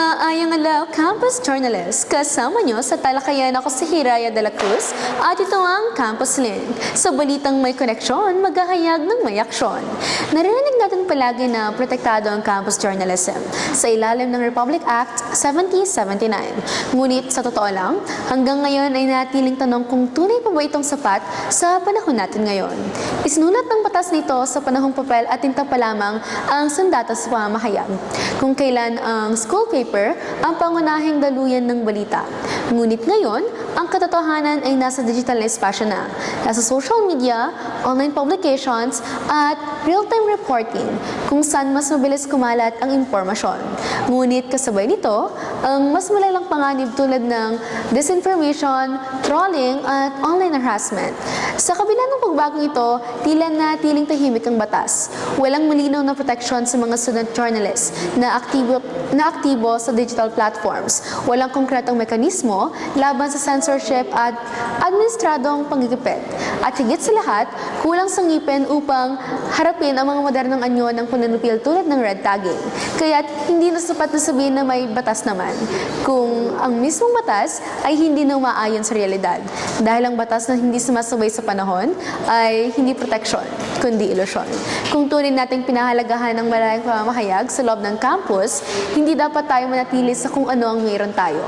Maayong alaw, Campus Journalist. Kasama nyo sa talakayan ako si Hiraya de la Cruz at ito ang Campus Link. Sa balitang may koneksyon, maghahayag ng may aksyon. Narinig natin palagi na protektado ang campus journalism sa ilalim ng Republic Act 1779. Ngunit sa totoo lang, hanggang ngayon ay natiling tanong kung tunay pa ba itong sapat sa panahon natin ngayon. Isinulat ng batas nito sa panahong papel at tinta pa lamang ang sandata sa pamahayag. Kung kailan ang school paper ang pangunahing daluyan ng balita. Ngunit ngayon, ang katotohanan ay nasa digital na espasyo na. Nasa social media, online publications, at real-time reporting kung saan mas mabilis kumalat ang impormasyon. Ngunit kasabay nito, ang mas malalang panganib tulad ng disinformation, trolling, at online harassment. Sa kabila ng pagbagong ito, tila natiling tahimik ang batas. Walang malinaw na proteksyon sa mga student journalists na aktibo sa digital platforms. Walang konkretong mekanismo laban sa censorship at administradong panggigipit. At higit sa lahat, kulang sa ngipin upang harapin ang mga modernong anyo ng pananupil tulad ng red tagging. Kaya't hindi na sapat na sabihin na may batas naman kung ang mismong batas ay hindi na umaayon sa realidad. Dahil ang batas na hindi sumasabay sa panahon ay hindi proteksyon, kundi ilusyon. Kung tunay nating pinahalagahan ng malayang pamamahayag sa loob ng campus, hindi dapat tayo manatili sa kung ano ang mayroon tayo.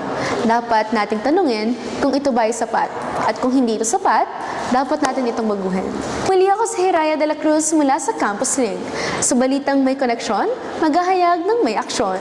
Dapat nating tanungin kung ito ba ay sapat. At kung hindi ito sapat, dapat natin itong baguhin. Muli ako si Hiraya de la Cruz mula sa Campus Link. Sa balitang may koneksyon, maghahayag ng may aksyon.